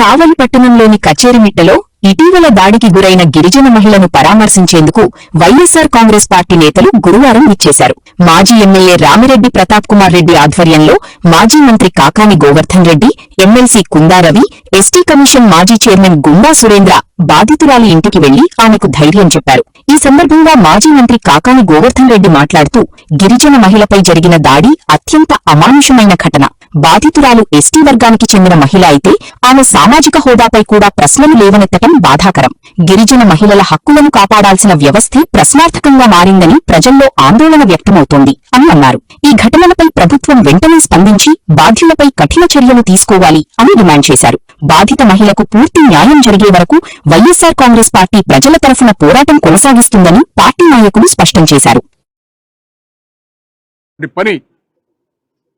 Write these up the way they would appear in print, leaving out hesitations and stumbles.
కావలి పట్టణంలోని కచేరిమిట్టలో ఇటీవల దాడికి గురైన గిరిజన మహిళను పరామర్శించేందుకు వైఎస్సార్ కాంగ్రెస్ పార్టీ నేతలు గురువారం విచ్చేశారు. మాజీ ఎమ్మెల్యే రామిరెడ్డి ప్రతాప్ కుమార్ రెడ్డి ఆధ్వర్యంలో మాజీ మంత్రి Kakani Govardhan Reddy, MLC Kundaravi, ST commission మాజీ చైర్మన్ గుండా సురేంద్ర బాధితురాలి ఇంటికి వెళ్లి ఆమెకు ధైర్యం చెప్పారు. ఈ సందర్భంగా మాజీ మంత్రి కాకాని గోవర్ధన్ రెడ్డి మాట్లాడుతూ, గిరిజన మహిళపై జరిగిన దాడి అత్యంత అమానుషమైన ఘటన. బాధితురాలు ఎస్టీ వర్గానికి చెందిన మహిళ అయితే ఆమె సామాజిక హోదాపై కూడా ప్రశ్నలు లేవనెత్తడం బాధాకరం. గిరిజన మహిళల హక్కులను కాపాడాల్సిన వ్యవస్థే ప్రశ్నార్థకంగా మారిందని ప్రజల్లో ఆందోళన వ్యక్తమవుతోంది అని అన్నారు. ఈ ఘటనలపై ప్రభుత్వం వెంటనే స్పందించి బాధ్యులపై కఠిన చర్యలు తీసుకోవాలి అని డిమాండ్ చేశారు. బాధిత మహిళకు పూర్తి న్యాయం జరిగే వరకు వైఎస్సార్ కాంగ్రెస్ పార్టీ ప్రజల తరఫున పోరాటం కొనసాగిస్తుందని పార్టీ నాయకులు స్పష్టం చేశారు.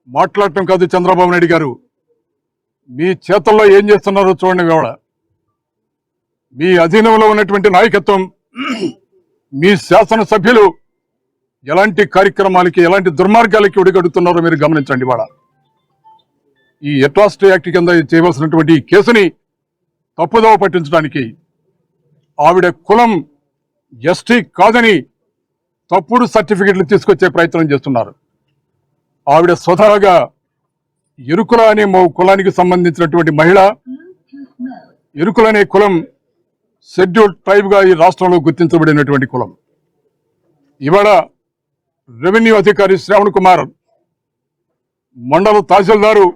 మాట్లాడటం కాదు చంద్రబాబు నాయుడు గారు, మీ చేతల్లో ఏం చేస్తున్నారో చూడండి. కూడా మీ అధీనంలో ఉన్నటువంటి నాయకత్వం, మీ శాసనసభ్యులు ఎలాంటి కార్యక్రమాలకి, ఎలాంటి దుర్మార్గాలకి ఒడిగడుతున్నారో మీరు గమనించండి. వాళ్ళ ఈ అట్రాసిటీ యాక్ట్ కింద చేయవలసినటువంటి కేసుని తప్పుదోవ పట్టించడానికి ఆవిడ కులం ఎస్టీ కాదని తప్పుడు సర్టిఫికెట్లు తీసుకొచ్చే ప్రయత్నం చేస్తున్నారు. ఆవిడ స్వతహాగా ఎరుకుల అనే కులానికి సంబంధించినటువంటి మహిళ. ఎరుకుల అనే కులం షెడ్యూల్డ్ ట్రైబ్ గా ఈ రాష్ట్రంలో గుర్తించబడినటువంటి కులం. ఇవాళ రెవెన్యూ అధికారి శ్రావణ్ కుమార్, మండల తహసీల్దారు,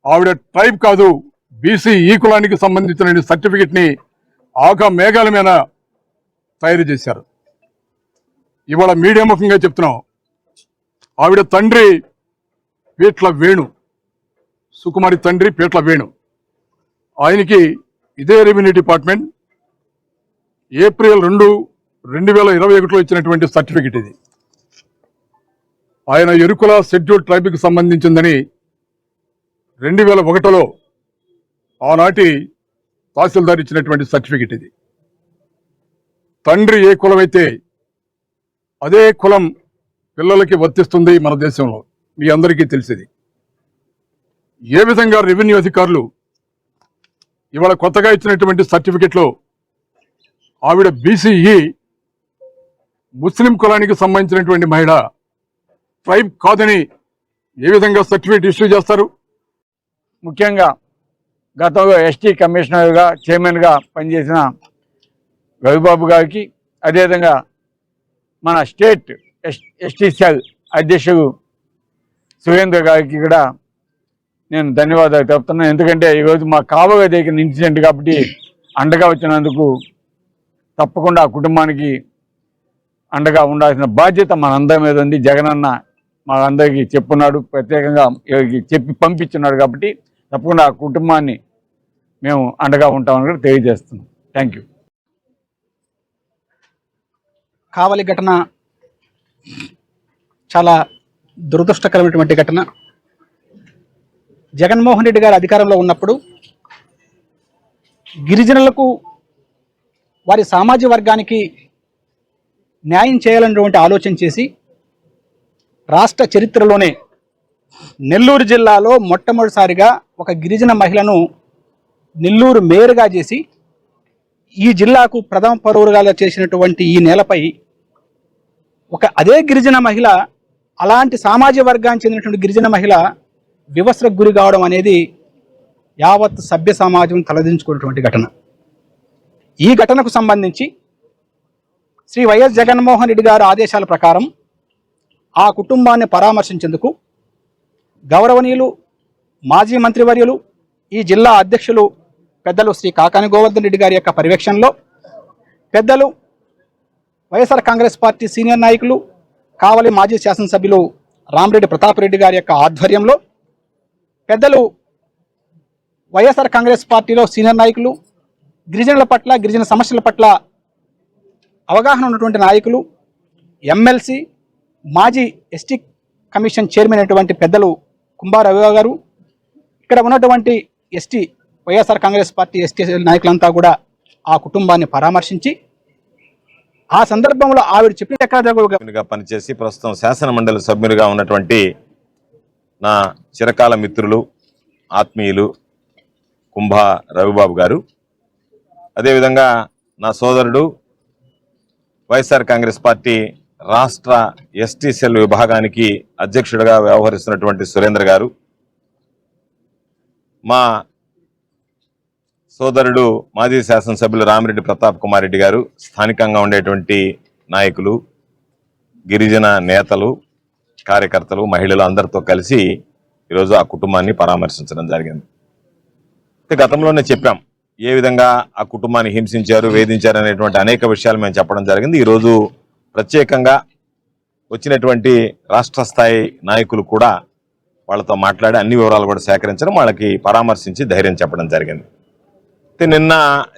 ఆవిడ ట్రైబ్ కాదు బీసీ ఈ కులానికి సంబంధించిన సర్టిఫికెట్ ని ఆగా మేఘాల మీద తయారు చేశారు. ఇవాళ మీడియా ముఖంగా చెప్తున్నాం, ఆవిడ తండ్రి పీట్ల వేణు, సుకుమారి తండ్రి పీట్ల వేణు. ఆయనకి ఇదే రెవెన్యూ డిపార్ట్మెంట్ ఏప్రిల్ 2, 2021లో ఇచ్చినటువంటి సర్టిఫికెట్ ఇది. ఆయన ఎరుకుల షెడ్యూల్డ్ ట్రైబ్కి సంబంధించిందని 2001లో ఆనాటి తహసీల్దార్ ఇచ్చినటువంటి సర్టిఫికెట్ ఇది. తండ్రి ఏ కులమైతే అదే కులం పిల్లలకి వర్తిస్తుంది మన దేశంలో, మీ అందరికీ తెలిసింది. ఏ విధంగా రెవెన్యూ అధికారులు ఇవాళ కొత్తగా ఇచ్చినటువంటి సర్టిఫికెట్లో ఆవిడ బీసీఈ ముస్లిం కులానికి సంబంధించినటువంటి మహిళ, ట్రైబ్ కాదని ఏ విధంగా సర్టిఫికెట్ ఇష్యూ చేస్తారు? ముఖ్యంగా గతంలో ఎస్టీ కమిషనర్గా చైర్మన్గా పనిచేసిన రవిబాబు గారికి, అదేవిధంగా మన స్టేట్ ఎస్టీ సెల్ అధ్యక్షుడు సురేంద్ర గారికి కూడా నేను ధన్యవాదాలు చెప్తున్నాను. ఎందుకంటే ఈరోజు మా కావగా దగ్గర ఇన్సిడెంట్ కాబట్టి అండగా వచ్చినందుకు తప్పకుండా ఆ కుటుంబానికి అండగా ఉండాల్సిన బాధ్యత మనందరి మీద ఉంది. జగనన్న మా అందరికీ చెప్పున్నాడు, ప్రత్యేకంగా చెప్పి పంపించున్నాడు. కాబట్టి తప్పకుండా ఆ కుటుంబాన్ని మేము అండగా ఉంటామని కూడా తెలియజేస్తున్నాం. Thank you. కావలి ఘటన చాలా దురదృష్టకరమైనటువంటి ఘటన. జగన్మోహన్ రెడ్డి గారు అధికారంలో ఉన్నప్పుడు గిరిజనులకు, వారి సామాజిక వర్గానికి న్యాయం చేయాలనేటువంటి ఆలోచన చేసి రాష్ట్ర చరిత్రలోనే నెల్లూరు జిల్లాలో మొట్టమొదటిసారిగా ఒక గిరిజన మహిళను నెల్లూరు మేయర్గా చేసి ఈ జిల్లాకు ప్రథమ పౌరుగా చేసినటువంటి ఈ నేలపై అదే గిరిజన మహిళ, అలాంటి సామాజిక వర్గానికి చెందినటువంటి గిరిజన మహిళ వివస్త్రకు గురి కావడం అనేది యావత్ సభ్య సమాజం తలదించుకున్నటువంటి ఘటన. ఈ ఘటనకు సంబంధించి శ్రీ వైఎస్ జగన్మోహన్ రెడ్డి గారి ఆదేశాల ప్రకారం ఆ కుటుంబాన్ని పరామర్శించేందుకు గౌరవనీయులు మాజీ మంత్రివర్యులు, ఈ జిల్లా అధ్యక్షులు పెద్దలు శ్రీ కాకాని గోవర్ధన్ రెడ్డి గారి యొక్క పర్యవేక్షణలో, పెద్దలు వైఎస్ఆర్ కాంగ్రెస్ పార్టీ సీనియర్ నాయకులు, కావలి మాజీ శాసనసభ్యులు రామిరెడ్డి ప్రతాప్ రెడ్డి గారి యొక్క ఆధ్వర్యంలో, పెద్దలు వైఎస్ఆర్ కాంగ్రెస్ పార్టీలో సీనియర్ నాయకులు, గిరిజనుల పట్ల, గిరిజన సమస్యల పట్ల అవగాహన ఉన్నటువంటి నాయకులు, ఎమ్మెల్సీ, మాజీ ఎస్టీ కమిషన్ చైర్మన్ అయినటువంటి పెద్దలు కుంభా రవి గారు, ఇక్కడ ఉన్నటువంటి ST YSR Congress party ST నాయకులంతా కూడా ఆ కుటుంబాన్ని పరామర్శించి ఆ సందర్భంలో ఆవిడ చెప్పిన పనిచేసి ప్రస్తుతం శాసన మండలి సభ్యులుగా ఉన్నటువంటి నా చిరకాల మిత్రులు, ఆత్మీయులు, కుంభ రవిబాబు గారు, అదేవిధంగా నా సోదరుడు వైఎస్ఆర్ కాంగ్రెస్ పార్టీ రాష్ట్ర ఎస్టీ సెల్ విభాగానికి అధ్యక్షుడిగా వ్యవహరిస్తున్నటువంటి సురేంద్ర గారు, మా సోదరుడు మాజీ శాసనసభ్యులు రామిరెడ్డి ప్రతాప్ కుమార్ రెడ్డి గారు, స్థానికంగా ఉండేటువంటి నాయకులు, గిరిజన నేతలు, కార్యకర్తలు, మహిళలు అందరితో కలిసి ఈరోజు ఆ కుటుంబాన్ని పరామర్శించడం జరిగింది. గతంలోనే చెప్పాం ఏ విధంగా ఆ కుటుంబాన్ని హింసించారు, వేధించారు అనేటువంటి అనేక విషయాలు మేము చెప్పడం జరిగింది. ఈరోజు ప్రత్యేకంగా వచ్చినటువంటి రాష్ట్ర స్థాయి నాయకులు కూడా వాళ్ళతో మాట్లాడి అన్ని వివరాలు కూడా సేకరించడం, వాళ్ళకి పరామర్శించి ధైర్యం చెప్పడం జరిగింది. నిన్న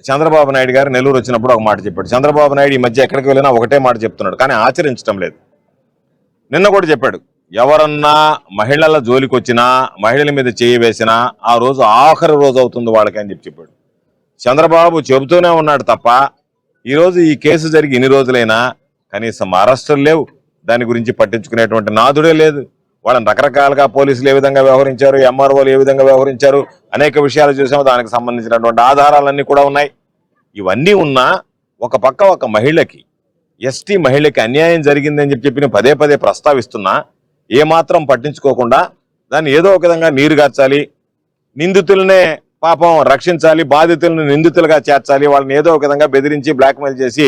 చంద్రబాబు నాయుడు గారు నెల్లూరు వచ్చినప్పుడు ఒక మాట చెప్పాడు. చంద్రబాబు నాయుడు ఈ మధ్య ఎక్కడికి వెళ్ళినా ఒకటే మాట చెప్తున్నాడు, కానీ ఆచరించడం లేదు. నిన్న కూడా చెప్పాడు, ఎవరన్నా మహిళల జోలికి వచ్చినా, మహిళల మీద చేయి వేసినా ఆ రోజు ఆఖరి రోజు అవుతుంది వాళ్ళకి అని చెప్పాడు. చంద్రబాబు చెబుతూనే ఉన్నాడు తప్ప ఈరోజు ఈ కేసు జరిగి ఇన్ని రోజులైనా కనీసం అరెస్టులు లేవు, దాని గురించి పట్టించుకునేటువంటి నాదుడే లేదు. వాళ్ళని రకరకాలుగా పోలీసులు ఏ విధంగా వ్యవహరించారు, ఎంఆర్ఓలు ఏ విధంగా వ్యవహరించారు, అనేక విషయాలు చూసాము. దానికి సంబంధించినటువంటి ఆధారాలన్నీ కూడా ఉన్నాయి. ఇవన్నీ ఉన్నా ఒక పక్క ఒక మహిళకి, ఎస్టీ మహిళకి అన్యాయం జరిగిందని చెప్పి పదే పదే ప్రస్తావిస్తున్నా ఏమాత్రం పట్టించుకోకుండా దాన్ని ఏదో ఒక విధంగా నీరుగార్చాలి, నిందితులనే పాపం రక్షించాలి, బాధితులను నిందితులుగా చేర్చాలి, వాళ్ళని ఏదో ఒక విధంగా బెదిరించి బ్లాక్మెయిల్ చేసి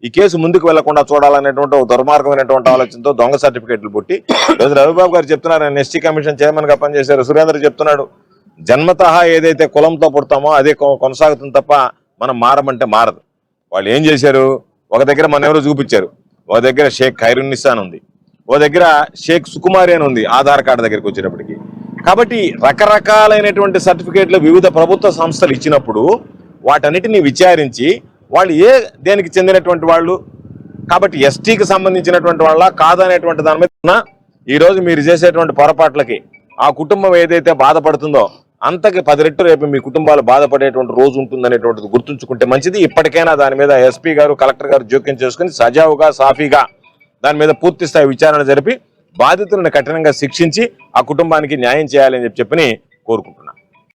ఈ కేసు ముందుకు వెళ్లకుండా చూడాలనేటువంటి ఒక దుర్మార్గమైనటువంటి ఆలోచనతో దొంగ సర్టిఫికేట్లు పుట్టి ఈరోజు రవిబాబు గారు చెప్తున్నారు, ఆయన ఎస్టీ కమిషన్ చైర్మన్ గా పనిచేశారు. సురేంద్ర చెప్తున్నాడు, జన్మతహా ఏదైతే కులంతో పుడతామో అదే కొనసాగుతుంది తప్ప మనం మారమంటే మారదు. వాళ్ళు ఏం చేశారు, ఒక దగ్గర మన ఎవరో చూపించారు, ఒక దగ్గర షేక్ ఖైరున్నిసా అని ఉంది, ఓ దగ్గర షేక్ సుకుమారి అని ఉంది ఆధార్ కార్డు దగ్గరికి వచ్చేటప్పటికి. కాబట్టి రకరకాలైనటువంటి సర్టిఫికేట్లు వివిధ ప్రభుత్వ సంస్థలు ఇచ్చినప్పుడు వాటన్నిటిని విచారించి వాళ్ళు దేనికి చెందినటువంటి వాళ్ళు, కాబట్టి ఎస్టీకి సంబంధించినటువంటి వాళ్ళ కాదనేటువంటి దాని మీద ఈరోజు మీరు చేసేటువంటి పొరపాట్లకి ఆ కుటుంబం ఏదైతే బాధపడుతుందో అంతకి 10 రెట్లు రేపు మీ కుటుంబాలు బాధపడేటువంటి రోజు ఉంటుందనేటువంటిది గుర్తుంచుకుంటే మంచిది. ఇప్పటికైనా దాని మీద ఎస్పీ గారు, కలెక్టర్ గారు జోక్యం చేసుకుని సజావుగా, సాఫీగా దాని మీద పూర్తి స్థాయి విచారణ జరిపి బాధితులను కఠినంగా శిక్షించి ఆ కుటుంబానికి న్యాయం చేయాలని చెప్పి కోరుకుంటున్నాను.